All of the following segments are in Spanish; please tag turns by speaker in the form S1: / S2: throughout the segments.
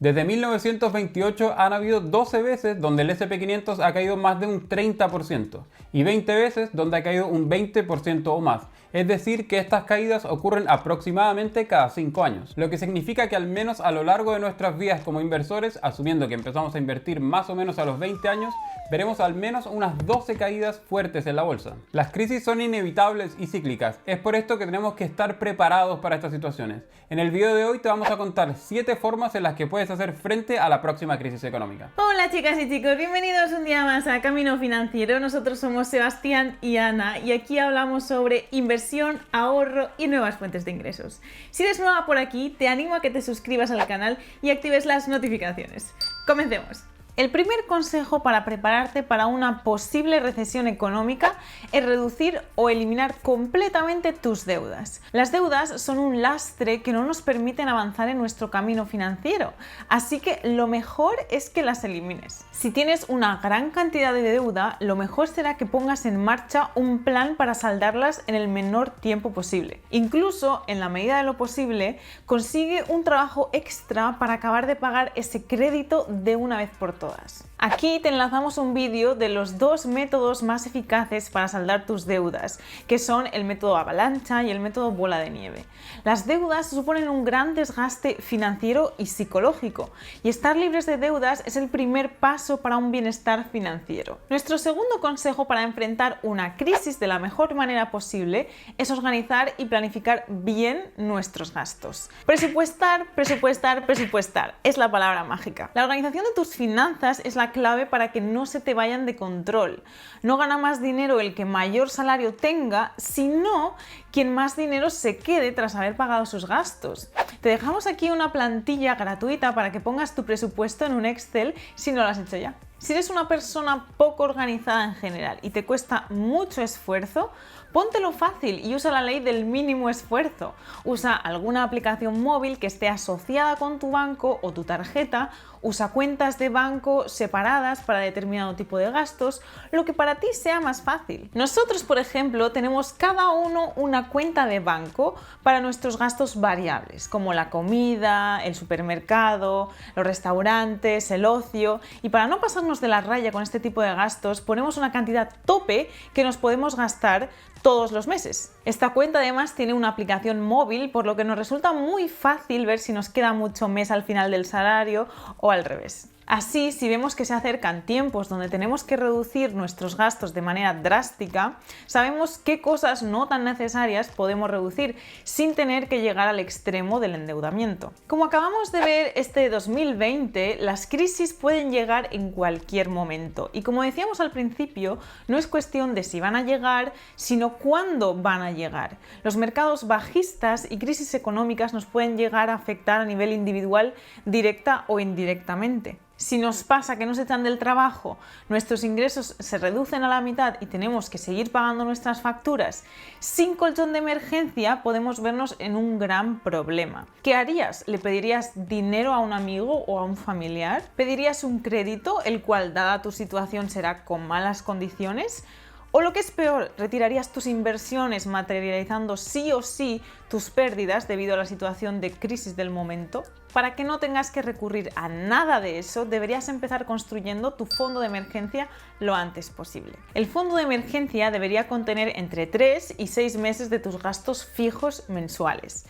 S1: Desde 1928 han habido 12 veces donde el SP500 ha caído más de un 30% y 20 veces donde ha caído un 20% o más. Es decir, que estas caídas ocurren aproximadamente cada 5 años, lo que significa que al menos a lo largo de nuestras vidas como inversores, asumiendo que empezamos a invertir más o menos a los 20 años, veremos al menos unas 12 caídas fuertes en la bolsa. Las crisis son inevitables y cíclicas, es por esto que tenemos que estar preparados para estas situaciones. En el video de hoy te vamos a contar 7 formas en las que puedes hacer frente a la próxima crisis económica.
S2: Hola chicas y chicos, bienvenidos un día más a Camino Financiero. Nosotros somos Sebastián y Ana y aquí hablamos sobre inversión, ahorro y nuevas fuentes de ingresos. Si eres nueva por aquí, te animo a que te suscribas al canal y actives las notificaciones. ¡Comencemos! El primer consejo para prepararte para una posible recesión económica es reducir o eliminar completamente tus deudas. Las deudas son un lastre que no nos permiten avanzar en nuestro camino financiero, así que lo mejor es que las elimines. Si tienes una gran cantidad de deuda, lo mejor será que pongas en marcha un plan para saldarlas en el menor tiempo posible. Incluso, en la medida de lo posible, consigue un trabajo extra para acabar de pagar ese crédito de una vez por todas. Aquí te enlazamos un vídeo de los 2 métodos más eficaces para saldar tus deudas, que son el método avalancha y el método bola de nieve. Las deudas suponen un gran desgaste financiero y psicológico, y estar libres de deudas es el primer paso para un bienestar financiero. Nuestro segundo consejo para enfrentar una crisis de la mejor manera posible es organizar y planificar bien nuestros gastos. Presupuestar, presupuestar, presupuestar es la palabra mágica. La organización de tus finanzas es la clave para que no se te vayan de control. No gana más dinero el que mayor salario tenga, sino quien más dinero se quede tras haber pagado sus gastos. Te dejamos aquí una plantilla gratuita para que pongas tu presupuesto en un Excel si no lo has hecho ya. Si eres una persona poco organizada en general y te cuesta mucho esfuerzo, póntelo fácil y usa la ley del mínimo esfuerzo. Usa alguna aplicación móvil que esté asociada con tu banco o tu tarjeta, usa cuentas de banco separadas para determinado tipo de gastos, lo que para ti sea más fácil. Nosotros, por ejemplo, tenemos cada uno una cuenta de banco para nuestros gastos variables, como la comida, el supermercado, los restaurantes, el ocio, y para no pasarnos de la raya con este tipo de gastos, ponemos una cantidad tope que nos podemos gastar todos los meses. Esta cuenta además tiene una aplicación móvil, por lo que nos resulta muy fácil ver si nos queda mucho mes al final del salario o al revés. Así, si vemos que se acercan tiempos donde tenemos que reducir nuestros gastos de manera drástica, sabemos qué cosas no tan necesarias podemos reducir sin tener que llegar al extremo del endeudamiento. Como acabamos de ver este 2020, las crisis pueden llegar en cualquier momento y como decíamos al principio, no es cuestión de si van a llegar, sino cuándo van a llegar. Los mercados bajistas y crisis económicas nos pueden llegar a afectar a nivel individual directa o indirectamente. Si nos pasa que nos echan del trabajo, nuestros ingresos se reducen a la mitad y tenemos que seguir pagando nuestras facturas, sin colchón de emergencia podemos vernos en un gran problema. ¿Qué harías? ¿Le pedirías dinero a un amigo o a un familiar? ¿Pedirías un crédito, el cual, dada tu situación, será con malas condiciones? O lo que es peor, retirarías tus inversiones materializando sí o sí tus pérdidas debido a la situación de crisis del momento. Para que no tengas que recurrir a nada de eso, deberías empezar construyendo tu fondo de emergencia lo antes posible. El fondo de emergencia debería contener entre 3 y 6 meses de tus gastos fijos mensuales.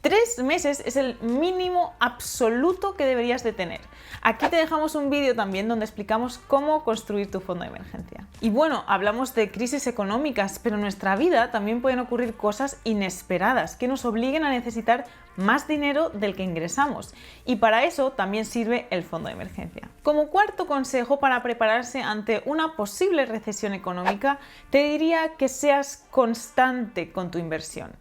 S2: 3 meses es el mínimo absoluto que deberías de tener. Aquí te dejamos un vídeo también donde explicamos cómo construir tu fondo de emergencia. Y bueno, hablamos de crisis económicas, pero en nuestra vida también pueden ocurrir cosas inesperadas que nos obliguen a necesitar más dinero del que ingresamos, y para eso también sirve el fondo de emergencia. Como cuarto consejo para prepararse ante una posible recesión económica, te diría que seas constante con tu inversión.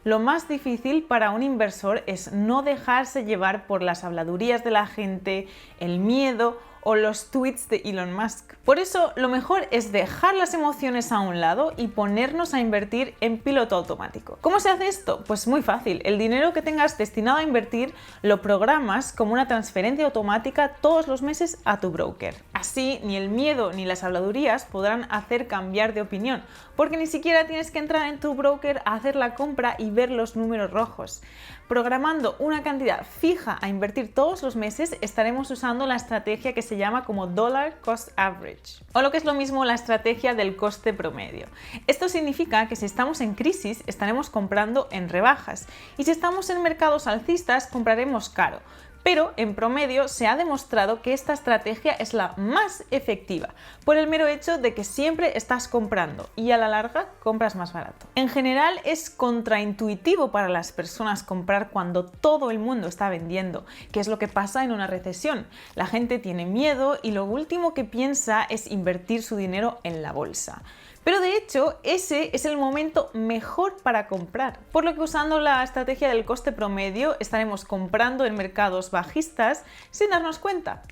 S2: Lo más difícil para un inversor es no dejarse llevar por las habladurías de la gente, el miedo o los tweets de Elon Musk. Por eso, lo mejor es dejar las emociones a un lado y ponernos a invertir en piloto automático. ¿Cómo se hace esto? Pues muy fácil. El dinero que tengas destinado a invertir lo programas como una transferencia automática todos los meses a tu broker. Así, ni el miedo ni las habladurías podrán hacer cambiar de opinión, porque ni siquiera tienes que entrar en tu broker a hacer la compra y ver los números rojos. Programando una cantidad fija a invertir todos los meses, estaremos usando la estrategia que se llama como Dollar Cost Average, o lo que es lo mismo, la estrategia del coste promedio. Esto significa que si estamos en crisis, estaremos comprando en rebajas, y si estamos en mercados alcistas, compraremos caro. Pero en promedio se ha demostrado que esta estrategia es la más efectiva, por el mero hecho de que siempre estás comprando y a la larga compras más barato. En general es contraintuitivo para las personas comprar cuando todo el mundo está vendiendo, que es lo que pasa en una recesión. La gente tiene miedo y lo último que piensa es invertir su dinero en la bolsa. Pero de hecho, ese es el momento mejor para comprar, por lo que usando la estrategia del coste promedio estaremos comprando en mercados bajistas sin darnos cuenta.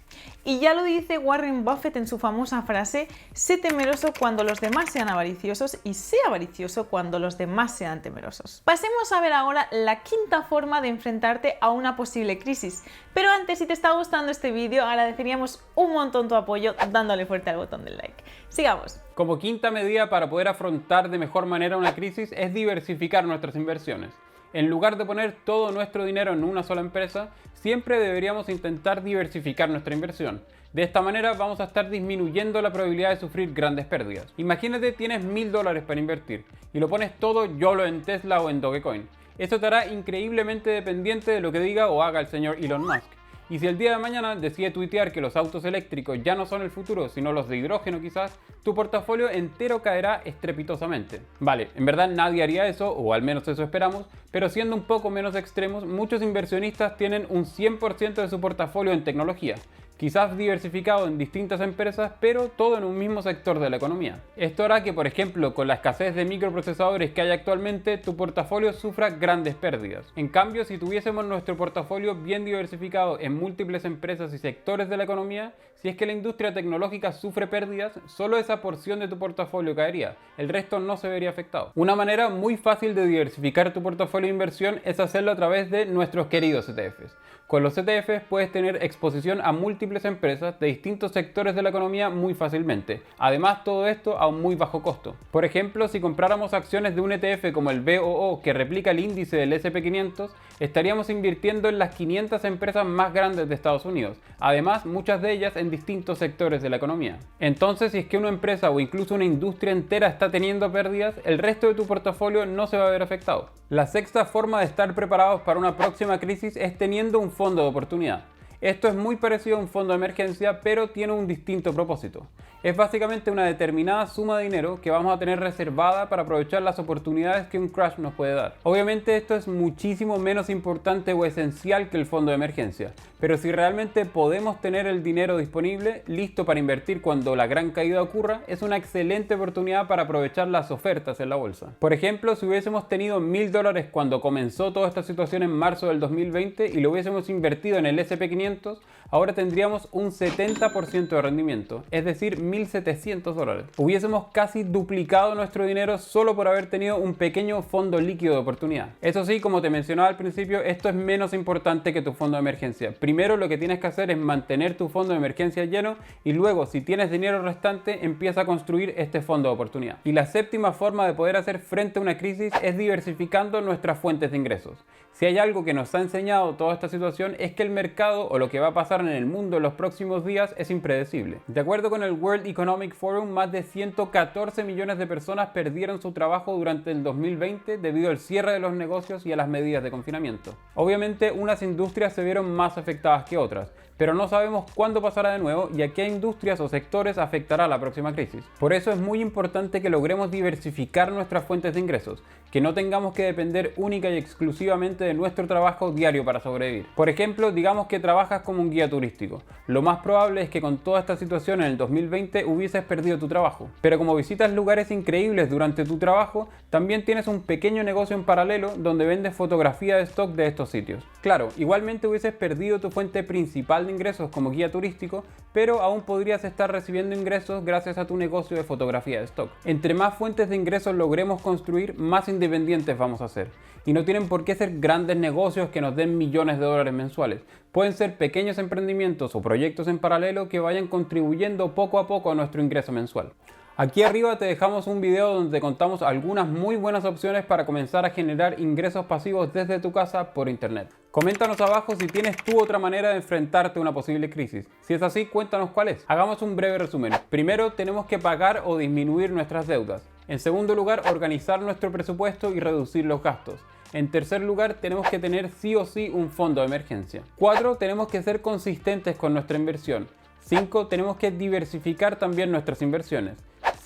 S2: Y ya lo dice Warren Buffett en su famosa frase: sé temeroso cuando los demás sean avariciosos y sé avaricioso cuando los demás sean temerosos. Pasemos a ver ahora la quinta forma de enfrentarte a una posible crisis. Pero antes, si te está gustando este vídeo, agradeceríamos un montón tu apoyo dándole fuerte al botón del like. Sigamos.
S1: Como quinta medida para poder afrontar de mejor manera una crisis es diversificar nuestras inversiones. En lugar de poner todo nuestro dinero en una sola empresa, siempre deberíamos intentar diversificar nuestra inversión. De esta manera vamos a estar disminuyendo la probabilidad de sufrir grandes pérdidas. Imagínate tienes $1000 para invertir y lo pones todo YOLO en Tesla o en Dogecoin. Esto te hará increíblemente dependiente de lo que diga o haga el señor Elon Musk. Y si el día de mañana decide tuitear que los autos eléctricos ya no son el futuro, sino los de hidrógeno quizás, tu portafolio entero caerá estrepitosamente. Vale, en verdad nadie haría eso, o al menos eso esperamos, pero siendo un poco menos extremos, muchos inversionistas tienen un 100% de su portafolio en tecnología. Quizás diversificado en distintas empresas, pero todo en un mismo sector de la economía. Esto hará que, por ejemplo, con la escasez de microprocesadores que hay actualmente, tu portafolio sufra grandes pérdidas. En cambio, si tuviésemos nuestro portafolio bien diversificado en múltiples empresas y sectores de la economía, si es que la industria tecnológica sufre pérdidas, solo esa porción de tu portafolio caería, el resto no se vería afectado. Una manera muy fácil de diversificar tu portafolio de inversión es hacerlo a través de nuestros queridos ETFs. Con los ETFs puedes tener exposición a múltiples empresas de distintos sectores de la economía muy fácilmente. Además, todo esto a un muy bajo costo. Por ejemplo, si compráramos acciones de un ETF como el BOO que replica el índice del S&P 500, estaríamos invirtiendo en las 500 empresas más grandes de Estados Unidos. Además, muchas de ellas en distintos sectores de la economía. Entonces, si es que una empresa o incluso una industria entera está teniendo pérdidas, el resto de tu portafolio no se va a ver afectado. La sexta forma de estar preparados para una próxima crisis es teniendo un fondo de oportunidad. Esto es muy parecido a un fondo de emergencia, pero tiene un distinto propósito. Es básicamente una determinada suma de dinero que vamos a tener reservada para aprovechar las oportunidades que un crash nos puede dar. Obviamente esto es muchísimo menos importante o esencial que el fondo de emergencia, pero si realmente podemos tener el dinero disponible, listo para invertir cuando la gran caída ocurra, es una excelente oportunidad para aprovechar las ofertas en la bolsa. Por ejemplo, si hubiésemos tenido $1000 cuando comenzó toda esta situación en marzo del 2020 y lo hubiésemos invertido en el S&P 500, ahora tendríamos un 70% de rendimiento, es decir, $1700. Hubiésemos casi duplicado nuestro dinero solo por haber tenido un pequeño fondo líquido de oportunidad. Eso sí, como te mencionaba al principio, esto es menos importante que tu fondo de emergencia. Primero lo que tienes que hacer es mantener tu fondo de emergencia lleno y luego, si tienes dinero restante, empieza a construir este fondo de oportunidad. Y la séptima forma de poder hacer frente a una crisis es diversificando nuestras fuentes de ingresos. Si hay algo que nos ha enseñado toda esta situación es que el mercado o lo que va a pasar en el mundo en los próximos días es impredecible. De acuerdo con el World Economic Forum, más de 114 millones de personas perdieron su trabajo durante el 2020 debido al cierre de los negocios y a las medidas de confinamiento. Obviamente, unas industrias se vieron más afectadas que otras, pero no sabemos cuándo pasará de nuevo y a qué industrias o sectores afectará la próxima crisis. Por eso es muy importante que logremos diversificar nuestras fuentes de ingresos, que no tengamos que depender única y exclusivamente de nuestro trabajo diario para sobrevivir. Por ejemplo, digamos que trabajas como un guía turístico. Lo más probable es que con toda esta situación en el 2020 hubieses perdido tu trabajo. Pero como visitas lugares increíbles durante tu trabajo, también tienes un pequeño negocio en paralelo donde vendes fotografía de stock de estos sitios. Claro, igualmente hubieses perdido tu fuente principal de ingresos como guía turístico, pero aún podrías estar recibiendo ingresos gracias a tu negocio de fotografía de stock. Entre más fuentes de ingresos logremos construir, más independientes vamos a ser. Y no tienen por qué ser grandes negocios que nos den millones de dólares mensuales. Pueden ser pequeños emprendimientos o proyectos en paralelo que vayan contribuyendo poco a poco a nuestro ingreso mensual. Aquí arriba te dejamos un video donde te contamos algunas muy buenas opciones para comenzar a generar ingresos pasivos desde tu casa por internet. Coméntanos abajo si tienes tú otra manera de enfrentarte a una posible crisis. Si es así, cuéntanos cuál es. Hagamos un breve resumen. Primero, tenemos que pagar o disminuir nuestras deudas. En segundo lugar, organizar nuestro presupuesto y reducir los gastos. En tercer lugar, tenemos que tener sí o sí un fondo de emergencia. 4. Tenemos que ser consistentes con nuestra inversión. 5. Tenemos que diversificar también nuestras inversiones.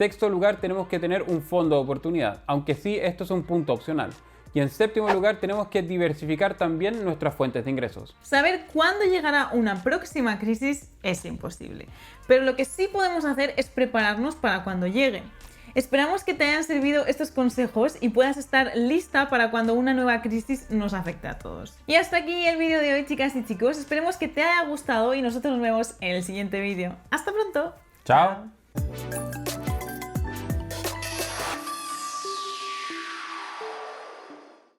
S1: Sexto lugar, tenemos que tener un fondo de oportunidad, aunque sí, esto es un punto opcional. Y en séptimo lugar, tenemos que diversificar también nuestras fuentes de ingresos.
S2: Saber cuándo llegará una próxima crisis es imposible, pero lo que sí podemos hacer es prepararnos para cuando llegue. Esperamos que te hayan servido estos consejos y puedas estar lista para cuando una nueva crisis nos afecte a todos. Y hasta aquí el vídeo de hoy, chicas y chicos. Esperemos que te haya gustado y nosotros nos vemos en el siguiente vídeo. ¡Hasta pronto!
S1: ¡Chao!